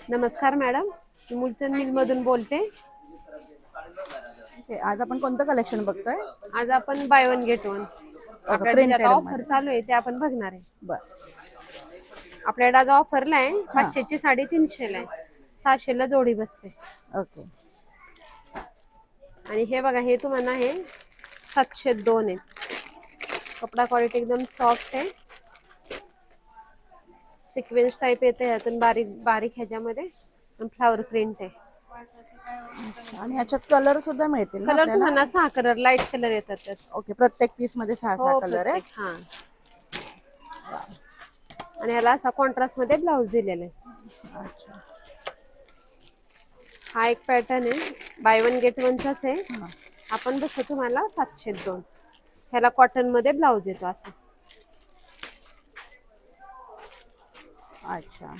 नमस्कार मॅडम, मी मुलचंद मिल मधून बोलते. आज आपण कोणतं कलेक्शन बघतोय? आज आपण by one get one okay, आपल्याकडे जे आता प्रिंटेड ऑफर मध्ये. चालू आहे ते आपण बघणार आहे. बर. आपल्याकडे आज ऑफरला आहे हा. 500 ची साडी 300 ला आहे. 600 ला जोडी बसते. ओके. आणि हे बघा, हे तुम्हाला आहे 702 आहे. कपडा क्वालिटी एकदम सॉफ्ट आहे. सिक्वेन्स टाइप येते, ह्यातून बारीक बारीक ह्याच्यामध्ये फ्लावर प्रिंट आहे. आणि याच्यात कलर सुद्धा मिळतील ना कलर आपल्याला? तुम्हाला 6 कलर लाईट कलर येतात त्यात. ओके, प्रत्येक पीस मध्ये 6 हो, कलर प्रत्येक. आहेत. हा. आणि ह्याला असा कॉन्ट्रास्ट मध्ये ब्लाऊज दिलेला आहे. अच्छा. हा एक पॅटर्न आहे, बाय वन गेट वनचाच आहे. हा. आपण बसतो तुम्हाला 702. ह्याला कॉटन मध्ये ब्लाऊज येतो असा. अच्छा.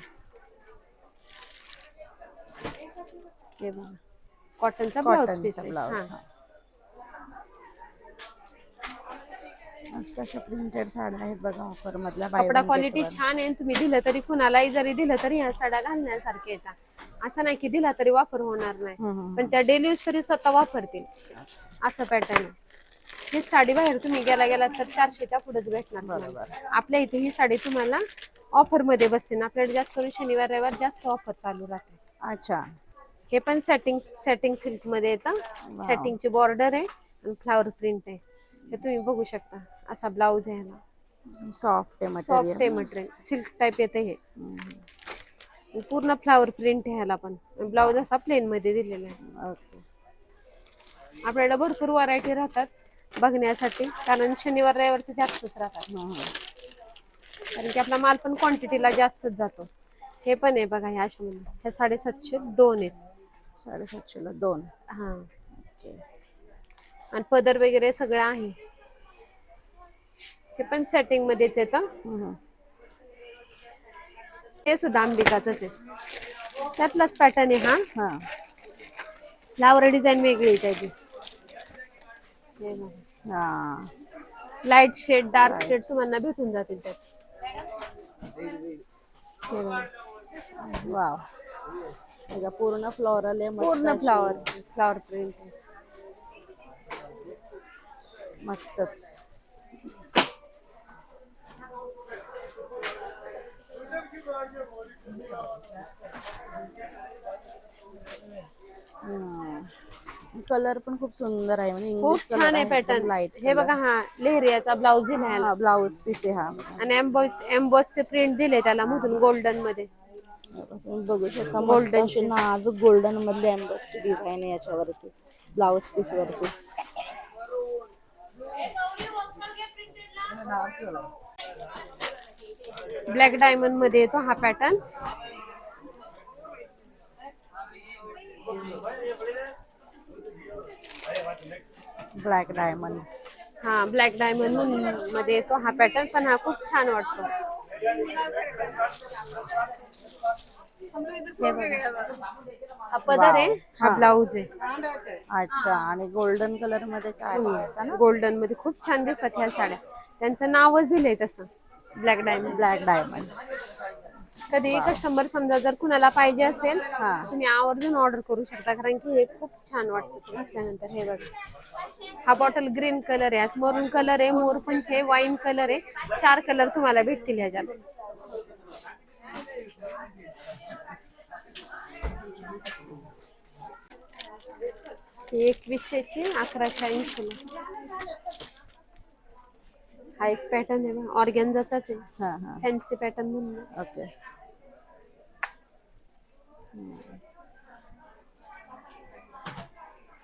हे बघा, कॉटनचा ब्लाऊज पीस कॉटनचा आहे. हा. ब्लाउज. मस्त अशा प्रिंटेड साड्या आहेत बघा ऑफर मधल्या, बाय कपडा वन गेट क्वालिटी वन. छान आहे. तुम्ही दिलं तरी कुणालाही जरी दिलं तरी ह्या साड्या घालण्यासारख्या येतात. असं नाही की दिला तरी वापर होणार नाही, पण त्या डेली यूज तरी स्वतः वापरतील असं पॅटर्न आहे. ही साडी बाहेर तुम्ही गेला गेलात तर 400च्या पुढेच भेटणार तुम्हाला. बरोबर. आपल्या इथे ही साडी तुम्हाला ऑफर मध्ये बसते ना. आपल्याकडे जास्त करून शनिवार रविवार जास्त ऑफर चालू राहते. अच्छा. हे पण सेटिंग सिल्क मध्ये येतं. वाव. सेटिंगची बॉर्डर आहे आणि फ्लावर प्रिंट आहे. हे तुम्ही बघू शकता. असा ब्लाऊज आहे ह्याला. सॉफ्ट आहे सॉफ्ट मटेरियल आहे ना. मटेरियल, सिल्क टाइप येते हे. पूर्ण फ्लावर प्रिंट आहे ह्याला पण. Blouse wow. असा प्लेन मध्ये दिलेला आहे. ओके. आपल्याला भरपूर व्हरायटी राहतात बघण्यासाठी, कारण शनिवार रविवार ते जास्तच राहतात. कारण की आपला माल पण क्वांटिटीला जास्तच जातो. हे पण आहे बघा, ह्या अशा मध्ये ह्या 750 आहेत. 750 ला 2. हा. ओके. आणि पदर वगैरे सगळं आहे. हे पण सेटिंग मध्येच येतं. हे सुद्धा अंबिकाचंच आहे, त्यातलाच पॅटर्न आहे हा. हा. फ्लावर डिझाईन वेगळी आहे त्याची. हा. Light shade dark shade right. तुम्हाला भेटून जातील त्यात. वाव. त्याचा पूर्ण फ्लोरल आहे, मस्त पूर्ण अशी. फ्लावर प्रिंट आहे. मस्तच. कलर पण खूप सुंदर आहे, म्हणजे खूप इंग्लिश कलर छान आहे आहे, एकदम पॅटर्न. लाईट हे कलर. बघा, हा लेहरियाचा ब्लाऊज दिला ह्याला. हा, ब्लाउज पीस आहे हा. आणि एम्बॉसचे प्रिंट दिले त्याला मधून गोल्डन मध्ये. तुम्ही बघू शकता, मस्त अशी गोल्डनचे. नाजूक गोल्डन मधली एम्ब्रॉयडरी डिझाईन आहे याच्यावरती, ब्लाउज पीस वरती. ब्लॅक डायमंड मध्ये येतो हा पॅटर्न. Black diamond. हा, ब्लॅक डायमंड मध्ये येतो हा पॅटर्न, पण हा खूप छान वाटतो. हे बघा, हा पदर आहे, वाव. हा हा. ब्लाऊज आहे. अच्छा. आणि गोल्डन कलर मध्ये काय आहे त्याचा ना? गोल्डन मध्ये खूप छान दिसतात ह्या साड्या. त्यांचं नावच दिलंय तसं, ब्लॅक डायमंड. Black diamond. कधी वाव. कस्टमर समजा जर कुणाला पाहिजे असेल, हा. तुम्ही आवर्जून ऑर्डर करू शकता, कारण की हे खूप छान वाटतं घातल्यानंतर. हे बघा, हा बॉटल ग्रीन कलर आहे, मरून कलर आहे, मोरपंच आहे, वाईन कलर आहे. 4 कलर तुम्हाला भेटतील ह्याच्यात. ही 2100 ची 1180 ला. हा एक पॅटर्न आहे बघा, ऑर्गॅन्झाचाच आहे, हा. हा. फॅन्सी पॅटर्न म्हणून. ओके.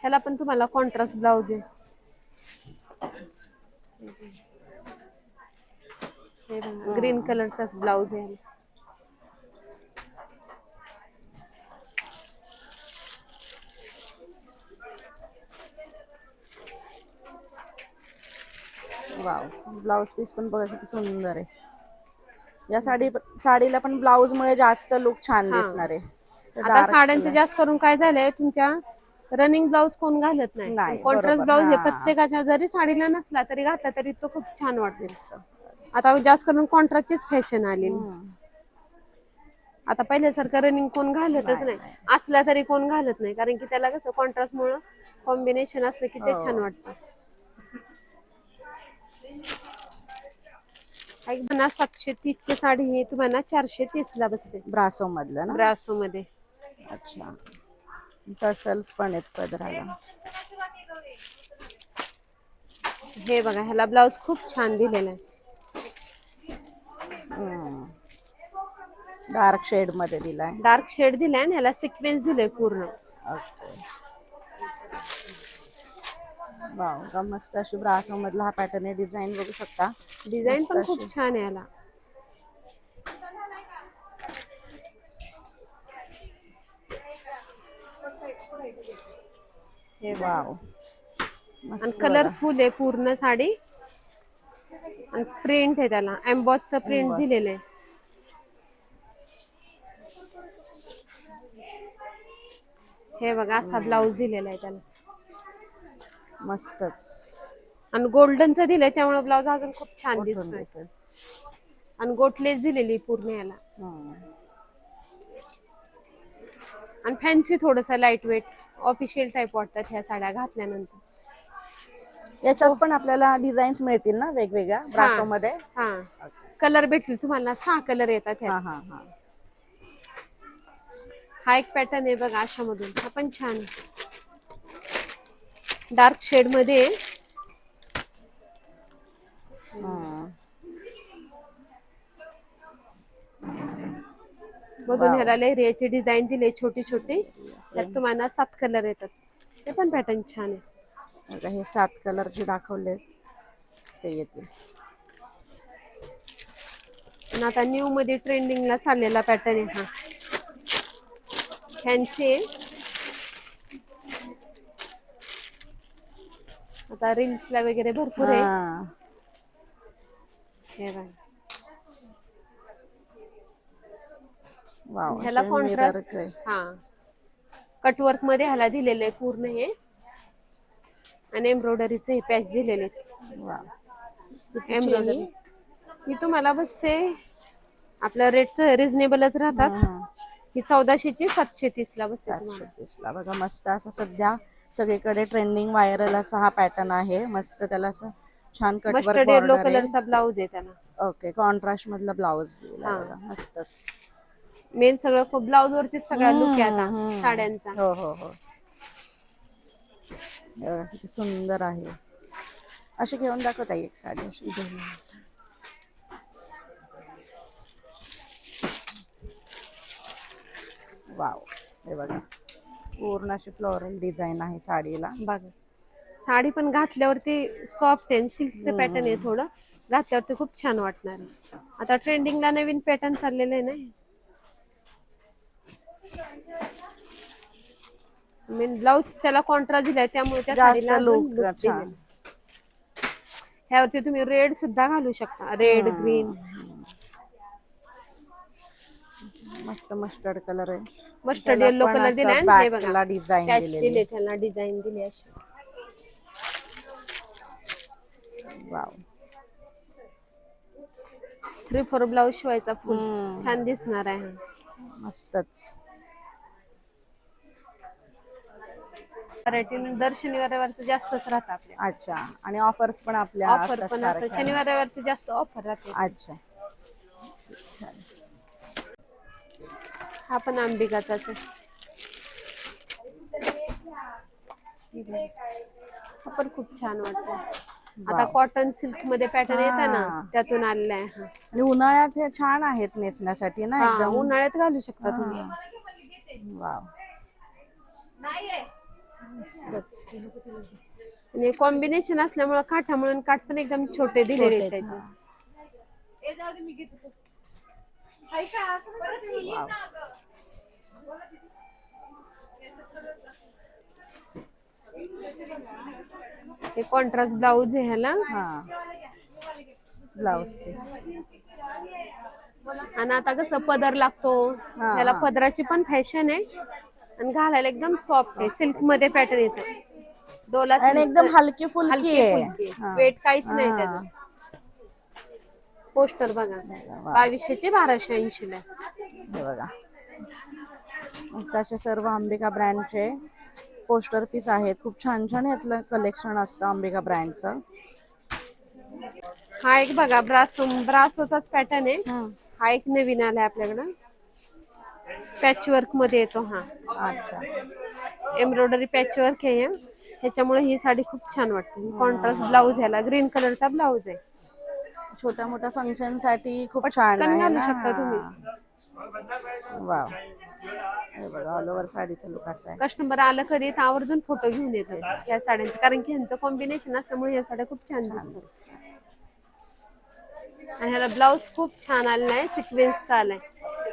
ह्याला पण तुम्हाला कॉन्ट्रास्ट ब्लाऊज आहे. हे बघा, ग्रीन कलरचाच ब्लाऊज आहे. वाव. ब्लाउज पीस पण बघा किती सुंदर आहे. या साडीला पण ब्लाउज मुळे जास्त लुक छान हा, दिसणार आहे. आता डार्क साड्यांचे कलर. जास्त करून काय झालंय, तुमच्या रनिंग ब्लाऊज कोण घालत नाही, पण कॉन्ट्रास्ट बरोबर. ब्लाऊज हे हा. प्रत्येकाच्या जरी साडीला नसला तरी घातला तरी तो खूप छान वाटतो. दिसत. आता जास्त करून कॉन्ट्रास्टचीच फॅशन आलेली. आता पहिल्यासारखं रनिंग कोण घालतच नाही, असला तरी कोण घालत नाही, कारण की त्याला कसं कॉन्ट्रास्ट मुळे कॉम्बिनेशन असलं की ते छान वाटतं. ऐक 730 ची साडी ही तुम्हाला 430 ला बसते ब्रासो मधलं ना. ब्रासो मध्ये. अच्छा, टसल्स पण आहेत पदराला. हे बघा, ह्याला ब्लाउज खूप छान दिलेला आहे. डार्क शेड मध्ये दिलाय. डार्क शेड दिलाय आणि ह्याला सिक्वेन्स दिले पूर्ण. ओके. वाव, का मस्त अशी ब्रासो मधला हा पॅटर्न आहे. डिझाईन बघू शकता, डिझाईन मस्त पण अशी. खूप छान आहे ह्याला. हे वाव, आणि मस्त बघा. कलरफुल आहे पूर्ण साडी आणि प्रिंट आहे, त्याला एम्बॉसचं प्रिंट Emboss. दिलेलं आहे. हे बघा, असा ब्लाउज दिलेला आहे त्याला मस्तच. आणि गोल्डनचं दिलंय त्यामुळे ब्लाउज अजून खूप छान उठून दिसतोय. दिसेल. आणि गोटलेस दिलेली पूर्ण याला. आणि फॅन्सी थोडस लाईट वेट ऑफिशियल टाइप वाटतात ह्या साड्या घातल्यानंतर. याच्यात पण आपल्याला डिझाईन्स मिळतील ना वेगवेगळ्या ब्रासो मध्ये. हा, कलर भेटतील तुम्हाला, 6 कलर येतात हा ह्यात. हा हा. हा एक पॅटर्न आहे बघा अशा मधून, हा पण छान डार्क शेड मध्ये. मधून वाव. ह्याला लेहरियाची डिझाईन दिली छोटी छोटी, त्यात तुम्हाला 7 कलर येतात. ते पण पॅटर्न छान आहे. आता हे 7 कलर जे दाखवले ते येतील. आणि आता न्यू मध्ये ट्रेंडिंगला चाललेला पॅटर्न आहे हा, फॅन्सी आहे. आता रील्सला वगैरे भरपूर आहे. हा. हे बघा, वाव, ह्याला मिरर कॉन्ट्रास्ट. ग्रे. हा, कटवर्क मध्ये ह्याला दिलेलं आहे पूर्ण हे, आणि एम्ब्रॉयडरीचे हे पॅच दिलेले. वाव, कितीची आहे एम्ब्रॉयडरी ही? ही तुम्हाला बसते, आपलं रेट रिझनेबलच राहतात. ही 1400 ची 730 ला बसते तुम्हाला. 730 ला. बघा, मस्त असं सध्या सगळीकडे ट्रेंडिंग व्हायरल असा हा पॅटर्न आहे. मस्त त्याला असं छान कटवर्क मस्टर्ड येलो बॉर्डर आहे. कलरचा ब्लाउज आहे त्याला. ओके, कॉन्ट्रास्ट मधला ब्लाउज दिलाय हा, बघा, मस्तच. मेन सगळं खूप ब्लाउज वरतीच सगळा लुक आहे आता साड्यांचा. हो हो हो. किती सुंदर आहे. अशी घेऊन दाखवता एक साडी अशी घेऊन. वाव, हे बघा, पूर्ण अशी फ्लोरल डिझाईन आहे साडीला. बघा, साडी पण घातल्यावरती सॉफ्ट आहे, सिल्कचे पॅटर्न आहे, थोडं घातल्यावरती खूप छान वाटणार आहे. आता ट्रेंडिंगला नवीन पॅटर्न चाललेलं आहे ना, मीन ब्लाउज त्याला कॉन्ट्रास्ट दिलाय त्यामुळे त्या जास्त साडीला अजून लुक लुक दिलेला. ह्यावरती तुम्ही रेड सुद्धा घालू शकता, रेड ग्रीन. मस्त मस्टर्ड कलर आहे. मस्टर्ड त्याला येलो पण कलर दिलाय, असं आणि हे बघा बॅकला डिझाईन पॅच दिलेली. दिले, त्याला डिझाईन दिली अशी. वाव, 3/4 ब्लाउज शिवायचा फुल छान दिसणार आहे. मस्तच. व्हरायटी दर शनिवार रविवारचं जास्तच राहतं आपल्या. अच्छा, आणि ऑफर्स पण आपल्या ऑफर असतात पण आता सारख्या. शनिवार रविवारची जास्त ऑफर राहते. अच्छा, हा पण अंबिकाचाच आहे. हा पण खूप छान वाटतो. आता वाव. कॉटन सिल्क मध्ये पॅटर्न येतात ना, हा, त्यातून आलेला आहे हा. आणि उन्हाळ्यात हे छान आहेत नेसण्यासाठी ना, हा, एकदम. उन्हाळ्यात घालू शकता तुम्ही. वाव, मस्तच. आणि कॉम्बिनेशन असल्यामुळे काठामुळे काठ पण एकदम छोटे दिलेले आहेत त्याचे. वाव. हे कॉन्ट्रास्ट ब्लाउज आहे ह्याला. हा, ब्लाउज पीस. आणि आता कसं पदर लागतो, हा ह्याला हा. पदराची पण फॅशन आहे, आणि घालायला एकदम सॉफ्ट आहे. सिल्क मध्ये पॅटर्न येतो, डोला आणि एकदम सिल्क, हलकी फुलकी हलके आहे. फुलके, हा. वेट काहीच नाही हा. त्याचं. पोस्टर बघा, वाव. 2200 चे 1280 ला. हे बघा मस्त असे सर्व अंबिका ब्रँडचे पोस्टर पीस आहेत. खूप छान छान यातलं कलेक्शन असतं अंबिका ब्रँडचं. हा एक बघा ब्रासोचाच पॅटर्न आहे. हम्म. हा एक नवीन आलाय आपल्याकडं, पॅच वर्क मध्ये येतो हा. अच्छा. एम्ब्रॉयडरी पॅच वर्क आहे ह्याच्यामुळे ही साडी खूप छान वाटते. कॉन्ट्रास्ट हम्म. ब्लाऊज ह्याला ग्रीन कलरचा ब्लाऊज आहे. छोट्या मोठ्या फंक्शन साठी खूप छान पटकन आहे घालू ना. शकता तुम्ही. वाव, हे बघा ऑल ओव्हर साडीचा लुक असा आहे. कस्टमर आलं कधी तर आवर्जून फोटो घेऊन येतात या साड्यांचे, कारण की ह्यांचं कॉम्बिनेशन असल्यामुळे या साड्या खूप छान दिसतात. आणि ह्याला ब्लाऊज खूप छान आलेला आहे, सिक्वेन्सचा आलाय.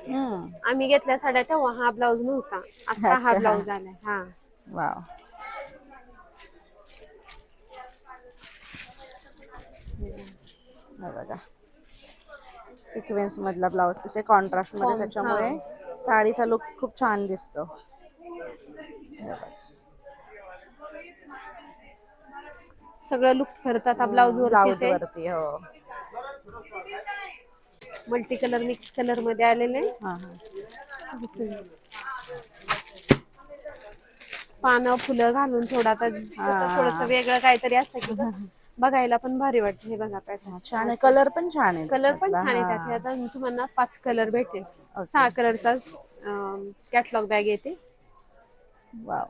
हम्म. आम्ही घेतल्या साड्या तेव्हा हा ब्लाऊज नव्हता, आता हा अच्छा. ब्लाऊज आलाय. हा वाव. हे बघा सिक्वेन्स मधला ब्लाऊज पीस आहे कॉन्ट्रास्ट मध्ये, हा त्याच्यामुळे साडीचा लुक खूप छान दिसतो. हे बघा. सगळं लुक खरं आता ब्लाऊज वरतीच ब्लाऊज आहे. वरती हो. मल्टी कलर मिक्स कलर मध्ये आलेले. हा हा. पानं फुलं घालून थोडा थोडस हा. वेगळं काहीतरी असतं की बघायला पण भारी वाटते. हे बघा छान पॅटर्न आहे, असं कलर पण छान आहे कलर पण त्याच्यातला. छान हा. येतात. आता तुम्हाला 5 कलर भेटेल. ओके. 6 कलरचा कॅटलॉग बॅग येते. वाव,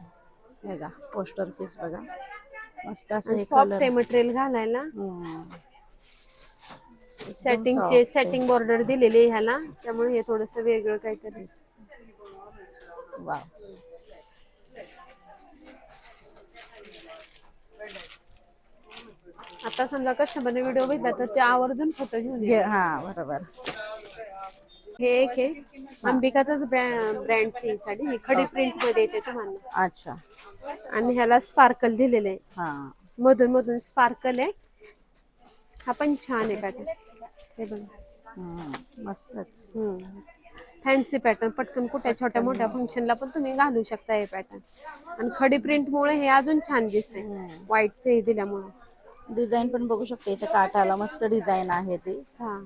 हे बघा पोस्टर पीस बघा मस्त असं आणि हे सॉफ्ट कलर. आहे मटेरियल घालायला. एकदम सेटिंगचे सॉफ्ट सेटिंग बॉर्डर दिलेली ह्याला, त्यामुळे हे थोडस वेगळं काहीतरी. वाव. आता समजा कस्टमरने व्हिडिओ बघितला तर ते आवर्जून फोटो घेऊन घे, येतात. हा बरोबर. हे एक आहे हा. अंबिकाचाच ब्रँडची साडी, ही खडी ओके. प्रिंट मध्ये येते तुम्हाला. अच्छा. आणि ह्याला स्पार्कल दिलेले आहे, हा. मधून मधून स्पार्कल आहे. हा पण छान आहे पॅटर्न. हे बघा. मस्तच. फॅन्सी पॅटर्न पटकन कुठे छोट्या पटकन. मोठ्या फंक्शनला पण तुम्ही घालू शकता हे पॅटर्न. आणि खडी प्रिंट मुळे हे अजून छान दिसते, व्हाईटच हे दिल्यामुळे. डिझाईन पण बघू शकते इथे काठाला मस्त डिझाईन आहे ती. हा.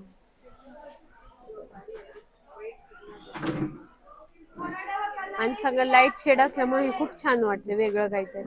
आणि सगळं लाईट शेड असल्यामुळे हे खूप छान वाटते, वेगळं काहीतरी.